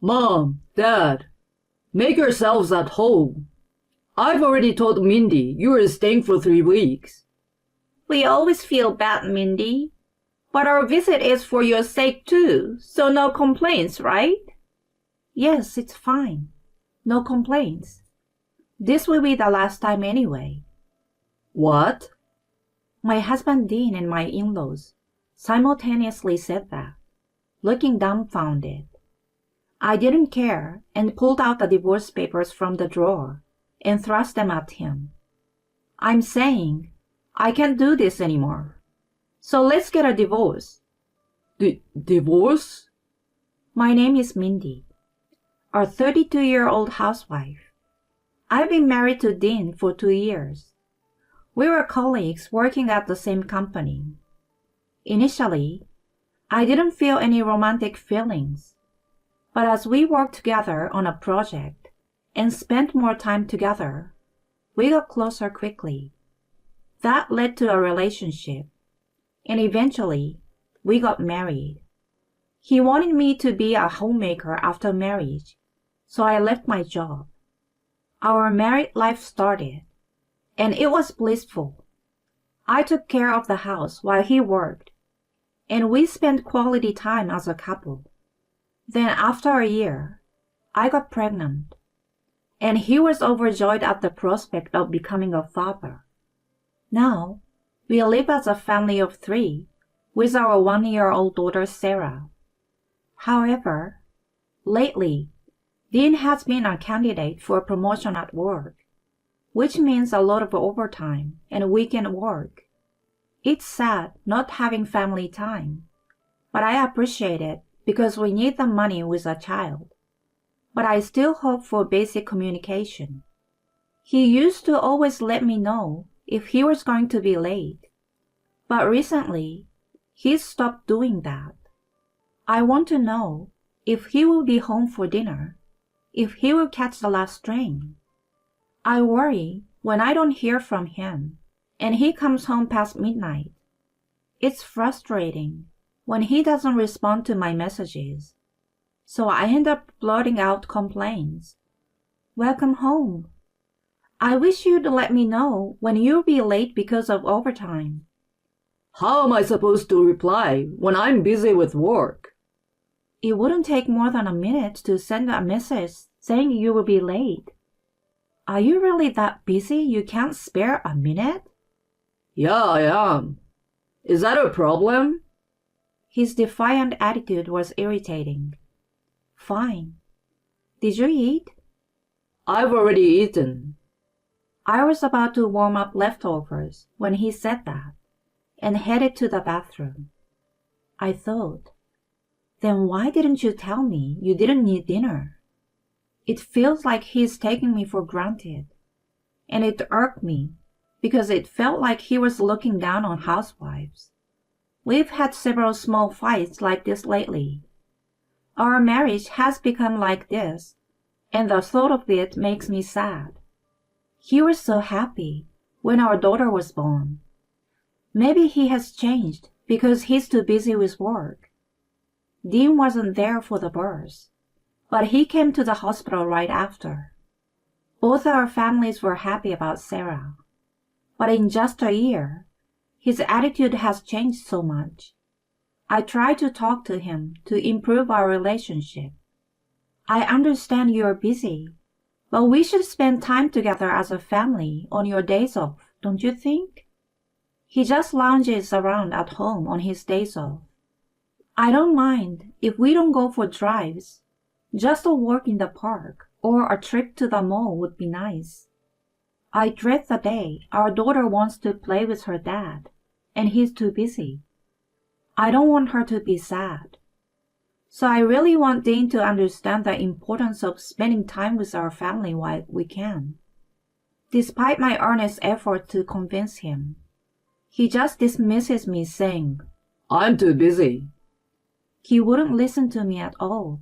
Mom, Dad, make yourselves at home. I've already told Mindy you are staying for 3 weeks. We always feel bad, Mindy. But our visit is for your sake too, so no complaints, right? Yes, it's fine. No complaints. This will be the last time anyway. What? My husband Dean and my in-laws simultaneously said that, looking dumbfounded. I didn't care and pulled out the divorce papers from the drawer and thrust them at him. I'm saying, I can't do this anymore. So let's get a divorce. Divorce? My name is Mindy, a 32-year-old housewife. I've been married to Dean for 2 years. We were colleagues working at the same company. Initially, I didn't feel any romantic feelings, but as we worked together on a project and spent more time together, we got closer quickly. That led to a relationship, and eventually, we got married. He wanted me to be a homemaker after marriage, so I left my job. Our married life started, and it was blissful. I took care of the house while he worked, and we spent quality time as a couple. Then after a year, I got pregnant, and he was overjoyed at the prospect of becoming a father. Now, we live as a family of 3 with our 1-year-old daughter Sarah. However, lately, Dean has been a candidate for promotion at work, which means a lot of overtime and weekend work. It's sad not having family time, but I appreciate it because we need the money with a child. But I still hope for basic communication. He used to always let me know if he was going to be late, but recently, he's stopped doing that. I want to know if he will be home for dinner, if he will catch the last train. I worry when I don't hear from him and he comes home past midnight. It's frustrating when he doesn't respond to my messages, so I end up blurting out complaints. Welcome home. I wish you'd let me know when you'll be late because of overtime. How am I supposed to reply when I'm busy with work? It wouldn't take more than a minute to send a message saying you will be late. Are you really that busy you can't spare a minute? Yeah, I am. Is that a problem? His defiant attitude was irritating. Fine. Did you eat? I've already eaten. I was about to warm up leftovers when he said that and headed to the bathroom. I thought, then why didn't you tell me you didn't need dinner? It feels like he's taking me for granted, and it irked me because it felt like he was looking down on housewives. We've had several small fights like this lately. Our marriage has become like this, and the thought of it makes me sad. He was so happy when our daughter was born. Maybe he has changed because he's too busy with work. Dean wasn't there for the birth, but he came to the hospital right after. Both our families were happy about Sarah, but in just a year, his attitude has changed so much. I tried to talk to him to improve our relationship. I understand you're busy, but we should spend time together as a family on your days off, don't you think? He just lounges around at home on his days off. I don't mind if we don't go for drives. Just a walk in the park or a trip to the mall would be nice. I dread the day our daughter wants to play with her dad, and he's too busy. I don't want her to be sad. So I really want Dean to understand the importance of spending time with our family while we can. Despite my earnest effort to convince him, he just dismisses me saying, I'm too busy. He wouldn't listen to me at all.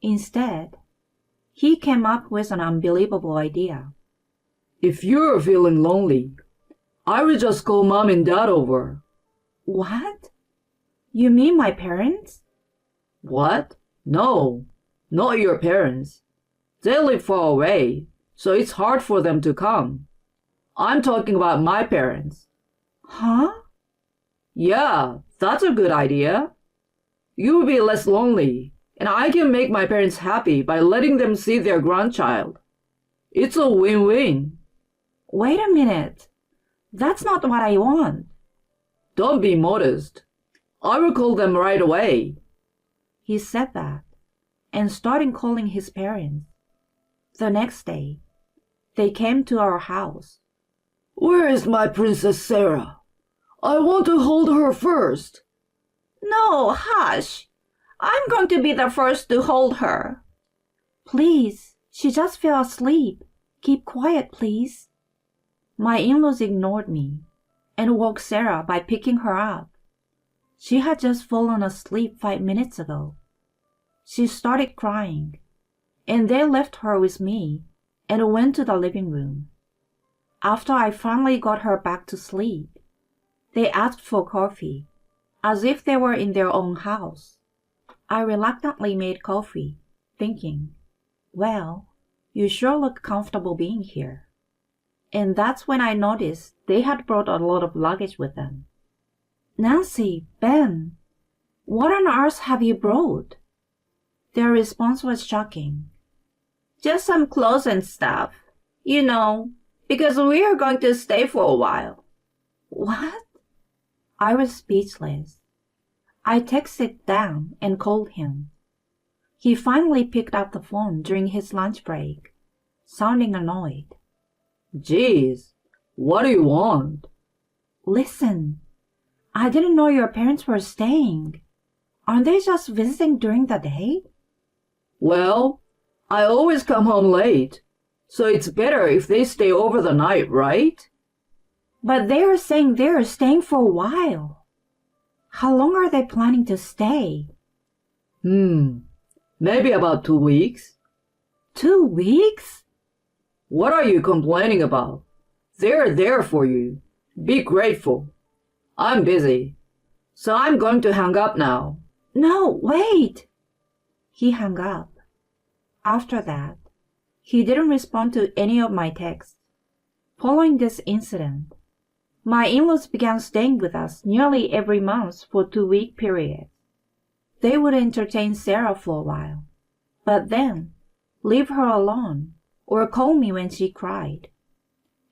Instead, he came up with an unbelievable idea. If you're feeling lonely, I will just call Mom and Dad over. What? You mean my parents? What? No. Not your parents. They live far away, so it's hard for them to come. I'm talking about my parents. Huh? Yeah, that's a good idea. You'll be less lonely, and I can make my parents happy by letting them see their grandchild. It's a win-win. Wait a minute. That's not what I want. Don't be modest. I will call them right away. He said that and started calling his parents. The next day, they came to our house. Where is my Princess Sarah? I want to hold her first. No, hush. I'm going to be the first to hold her. Please, she just fell asleep. Keep quiet, please. My in-laws ignored me and woke Sarah by picking her up. She had just fallen asleep 5 minutes ago. She started crying, and they left her with me and went to the living room. After I finally got her back to sleep, they asked for coffee, as if they were in their own house. I reluctantly made coffee, thinking, well, you sure look comfortable being here. And that's when I noticed they had brought a lot of luggage with them. Nancy, Ben, what on earth have you brought? Their response was shocking. Just some clothes and stuff, you know, because we are going to stay for a while. What? I was speechless. I texted Dan and called him. He finally picked up the phone during his lunch break, sounding annoyed. Geez, what do you want? Listen, I didn't know your parents were staying. Aren't they just visiting during the day? Well, I always come home late, so it's better if they stay over the night, right? But they were saying they're staying for a while. How long are they planning to stay? Maybe about 2 weeks. 2 weeks? What are you complaining about? They're there for you. Be grateful. I'm busy, so I'm going to hang up now. No, wait! He hung up. After that, he didn't respond to any of my texts. Following this incident, my in-laws began staying with us nearly every month for 2-week periods. They would entertain Sarah for a while, but then leave her alone or call me when she cried.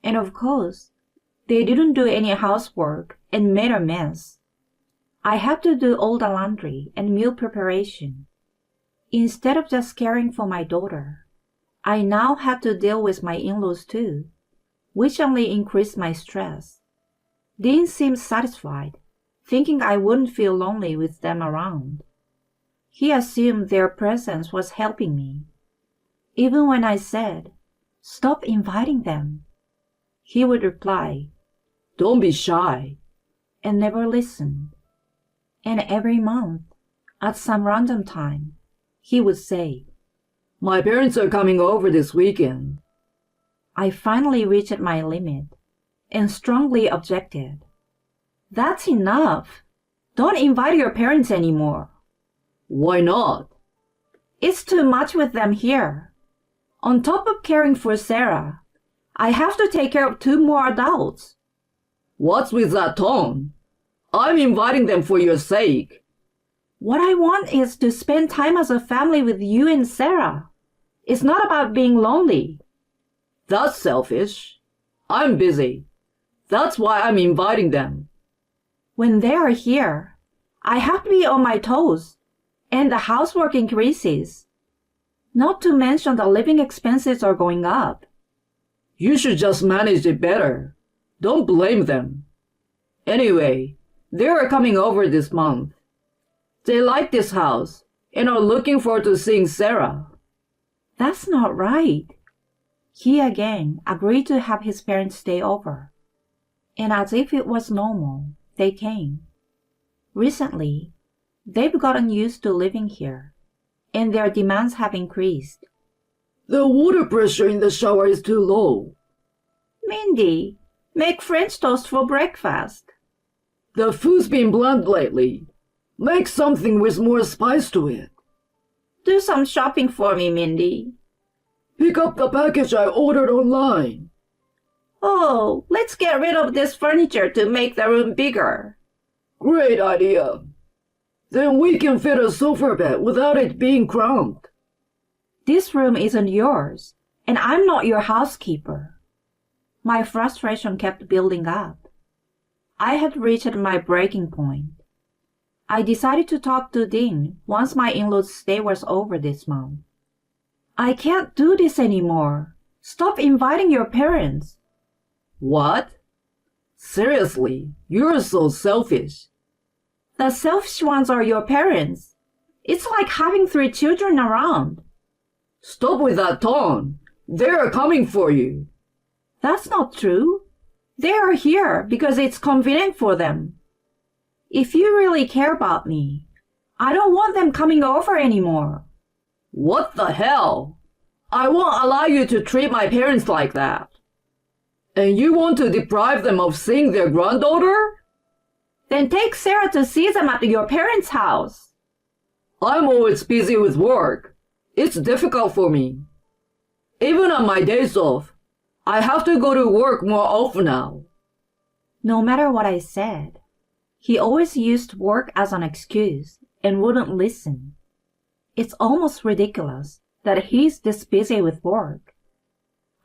And of course, they didn't do any housework and made a mess. I had to do all the laundry and meal preparation. Instead of just caring for my daughter, I now had to deal with my in-laws too, which only increased my stress. Dean seemed satisfied, thinking I wouldn't feel lonely with them around. He assumed their presence was helping me. Even when I said, "Stop inviting them," he would reply, Don't be shy. and never listened. And every month, at some random time, he would say, My parents are coming over this weekend. I finally reached my limit and strongly objected. That's enough. Don't invite your parents anymore. Why not? It's too much with them here. On top of caring for Sarah, I have to take care of 2 more adults. What's with that tone? I'm inviting them for your sake. What I want is to spend time as a family with you and Sarah. It's not about being lonely. That's selfish. I'm busy. That's why I'm inviting them. When they are here, I have to be on my toes, and the housework increases. Not to mention the living expenses are going up. You should just manage it better. Don't blame them. Anyway, they are coming over this month. They like this house and are looking forward to seeing Sarah. That's not right. He again agreed to have his parents stay over. And as if it was normal, they came. Recently, they've gotten used to living here, and their demands have increased. The water pressure in the shower is too low. Mindy, make French toast for breakfast. The food's been bland lately. Make something with more spice to it. Do some shopping for me, Mindy. Pick up the package I ordered online. Oh, let's get rid of this furniture to make the room bigger. Great idea. Then we can fit a sofa bed without it being cramped. This room isn't yours, and I'm not your housekeeper. My frustration kept building up. I had reached my breaking point. I decided to talk to Dean once my in-laws' stay was over this month. I can't do this anymore. Stop inviting your parents. What? Seriously, you're so selfish. The selfish ones are your parents. It's like having 3 children around. Stop with that tone. They're coming for you. That's not true. They are here because it's convenient for them. If you really care about me, I don't want them coming over anymore. What the hell? I won't allow you to treat my parents like that. And you want to deprive them of seeing their granddaughter? Then take Sarah to see them at your parents' house. I'm always busy with work. It's difficult for me. Even on my days off, I have to go to work more often now. No matter what I said, he always used work as an excuse and wouldn't listen. It's almost ridiculous that he's this busy with work.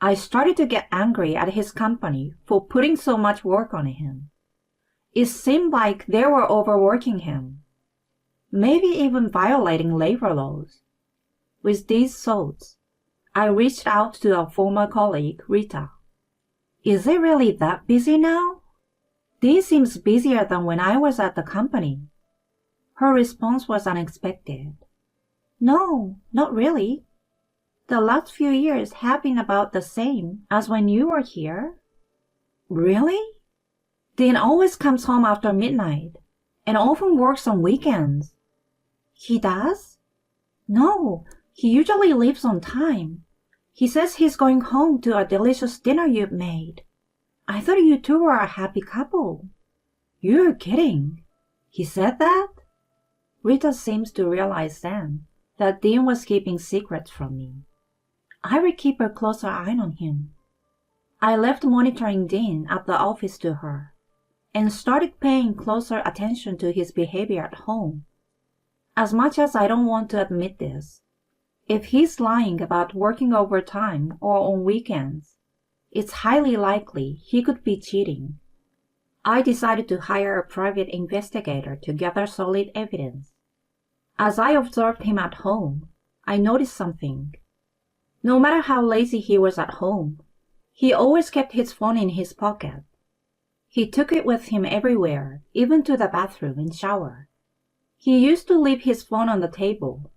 I started to get angry at his company for putting so much work on him. It seemed like they were overworking him, maybe even violating labor laws. With these thoughts, I reached out to a former colleague, Rita. Is it really that busy now? Dean seems busier than when I was at the company. Her response was unexpected. No, not really. The last few years have been about the same as when you were here. Really? Dean always comes home after midnight and often works on weekends. He does? No, he usually leaves on time. He says he's going home to a delicious dinner you've made. I thought you two were a happy couple. You're kidding. He said that? Rita seems to realize then that Dean was keeping secrets from me. I would keep a closer eye on him. I left monitoring Dean at the office to her and started paying closer attention to his behavior at home. As much as I don't want to admit this, if he's lying about working overtime or on weekends, it's highly likely he could be cheating. I decided to hire a private investigator to gather solid evidence. As I observed him at home, I noticed something. No matter how lazy he was at home, he always kept his phone in his pocket. He took it with him everywhere, even to the bathroom and shower. He used to leave his phone on the table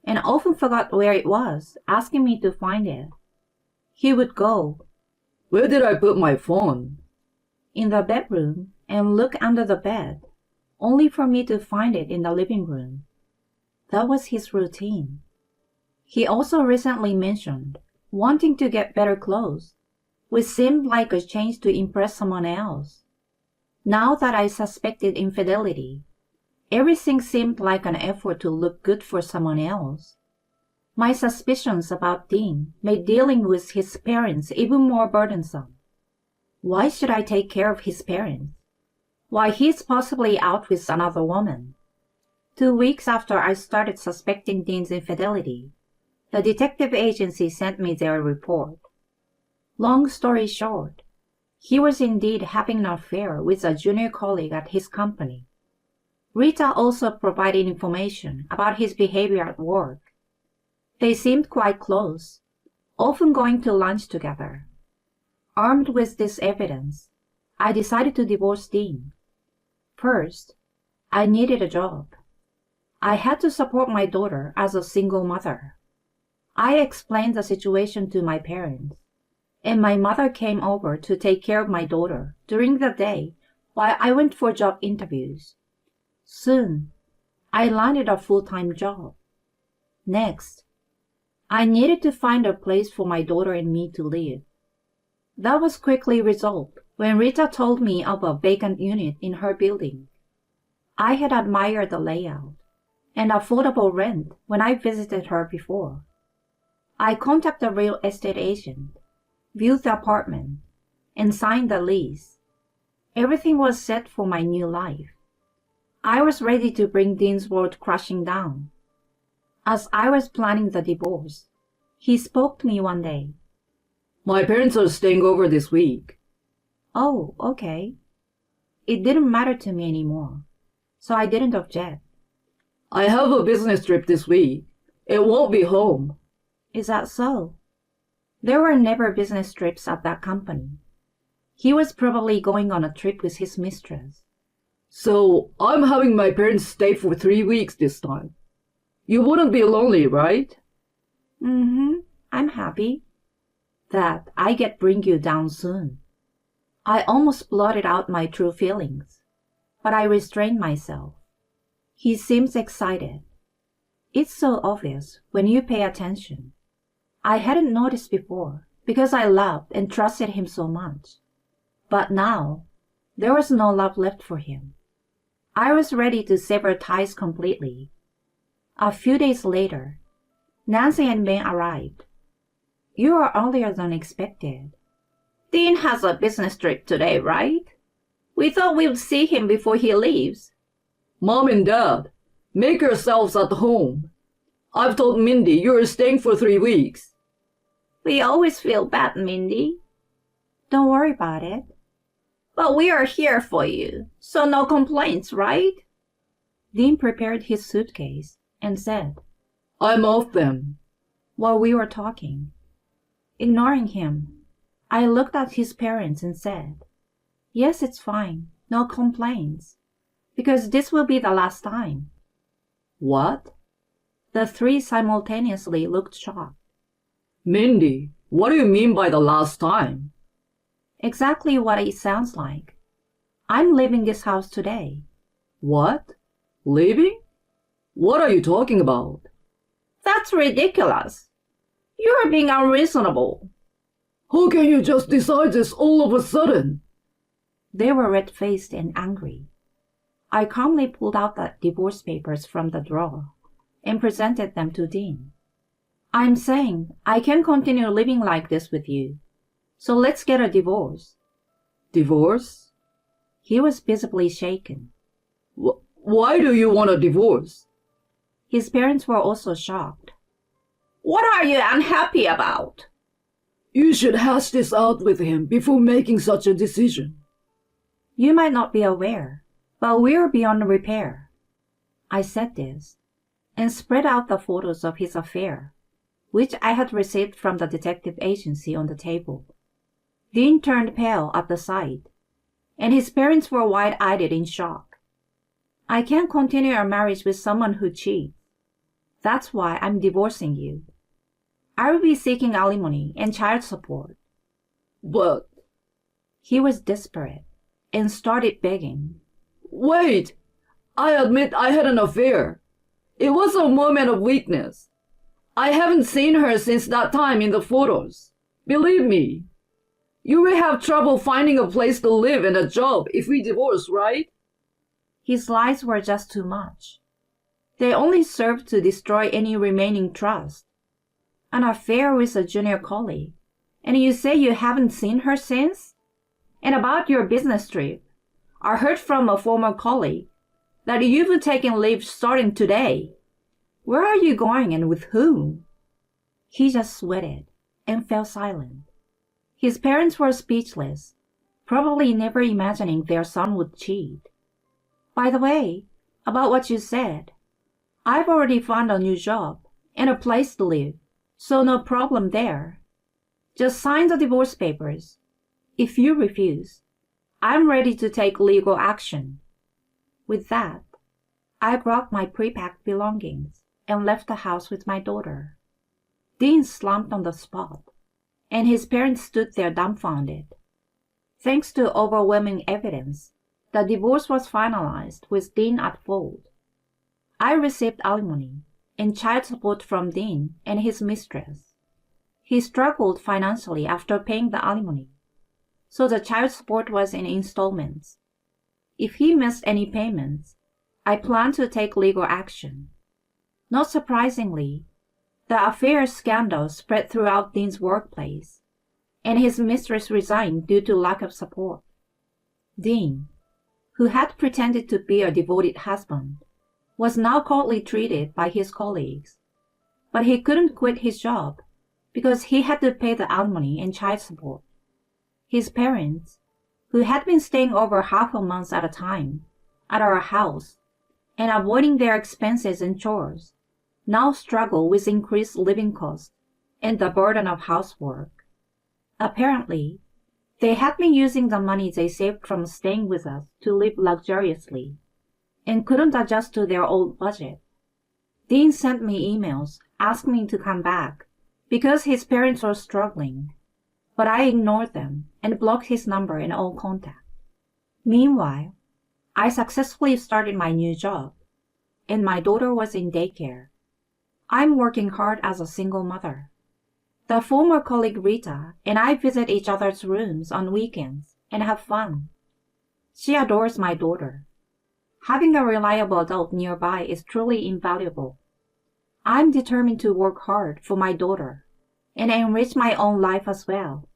and often forgot where it was, asking me to find it. He would go, Where did I put my phone? in the bedroom and look under the bed, only for me to find it in the living room. That was his routine. He also recently mentioned wanting to get better clothes, which seemed like a change to impress someone else. Now that I suspected infidelity, everything seemed like an effort to look good for someone else. My suspicions about Dean made dealing with his parents even more burdensome. Why should I take care of his parents? Why, he's possibly out with another woman. 2 weeks after I started suspecting Dean's infidelity, the detective agency sent me their report. Long story short, he was indeed having an affair with a junior colleague at his company. Rita also provided information about his behavior at work. They seemed quite close, often going to lunch together. Armed with this evidence, I decided to divorce Dean. First, I needed a job. I had to support my daughter as a single mother. I explained the situation to my parents, and my mother came over to take care of my daughter during the day while I went for job interviews. Soon, I landed a full-time job. Next, I needed to find a place for my daughter and me to live. That was quickly resolved when Rita told me of a vacant unit in her building. I had admired the layout and affordable rent when I visited her before. I contacted the real estate agent, viewed the apartment, and signed the lease. Everything was set for my new life. I was ready to bring Dean's world crashing down. As I was planning the divorce, he spoke to me one day. My parents are staying over this week. Oh, okay. It didn't matter to me anymore, so I didn't object. I have a business trip this week. It won't be home. Is that so? There were never business trips at that company. He was probably going on a trip with his mistress. So I'm having my parents stay for 3 weeks this time. You wouldn't be lonely, right? I'm happy that I get bring you down soon. I almost blurted out my true feelings, but I restrained myself. He seems excited. It's so obvious when you pay attention. I hadn't noticed before because I loved and trusted him so much. But now, there was no love left for him. I was ready to sever ties completely. A few days later, Nancy and Ben arrived. You are earlier than expected. Dean has a business trip today, right? We thought we'd see him before he leaves. Mom and Dad, make yourselves at home. I've told Mindy you're staying for 3 weeks. We always feel bad, Mindy. Don't worry about it. But we are here for you, so no complaints, right? Dean prepared his suitcase and said, I'm off then. While we were talking. Ignoring him, I looked at his parents and said, Yes, it's fine, no complaints, because this will be the last time. What? The three simultaneously looked shocked. Mindy, what do you mean by the last time? Exactly what it sounds like. I'm leaving this house today. What? Leaving? What are you talking about? That's ridiculous. You're being unreasonable. How can you just decide this all of a sudden? They were red-faced and angry. I calmly pulled out the divorce papers from the drawer and presented them to Dean. I'm saying I can't continue living like this with you. So let's get a divorce. Divorce? He was visibly shaken. Why do you want a divorce? His parents were also shocked. What are you unhappy about? You should hash this out with him before making such a decision. You might not be aware, but we're beyond repair. I said this and spread out the photos of his affair, which I had received from the detective agency on the table. Dean turned pale at the sight, and his parents were wide-eyed in shock. I can't continue our marriage with someone who cheats. That's why I'm divorcing you. I will be seeking alimony and child support. But... He was desperate and started begging. Wait! I admit I had an affair. It was a moment of weakness. I haven't seen her since that time in the photos. Believe me. You will have trouble finding a place to live and a job if we divorce, right? His lies were just too much. They only served to destroy any remaining trust. An affair with a junior colleague, and you say you haven't seen her since? And about your business trip, I heard from a former colleague that you've taken leave starting today. Where are you going and with whom? He just sweated and fell silent. His parents were speechless, probably never imagining their son would cheat. By the way, about what you said, I've already found a new job and a place to live, so no problem there. Just sign the divorce papers. If you refuse, I'm ready to take legal action. With that, I grabbed my pre-packed belongings and left the house with my daughter. Dean slumped on the spot, and his parents stood there dumbfounded. Thanks to overwhelming evidence, the divorce was finalized with Dean at fault. I received alimony and child support from Dean and his mistress. He struggled financially after paying the alimony, so the child support was in installments. If he missed any payments, I planned to take legal action. Not surprisingly, the affair scandal spread throughout Dean's workplace, and his mistress resigned due to lack of support. Dean, who had pretended to be a devoted husband, was now coldly treated by his colleagues. But he couldn't quit his job because he had to pay the alimony and child support. His parents, who had been staying over half a month at a time at our house and avoiding their expenses and chores, now struggle with increased living costs and the burden of housework. Apparently, they had been using the money they saved from staying with us to live luxuriously and couldn't adjust to their old budget. Dean sent me emails asking me to come back because his parents were struggling, but I ignored them and blocked his number and all contact. Meanwhile, I successfully started my new job, and my daughter was in daycare. I'm working hard as a single mother. The former colleague Rita and I visit each other's rooms on weekends and have fun. She adores my daughter. Having a reliable adult nearby is truly invaluable. I'm determined to work hard for my daughter and enrich my own life as well.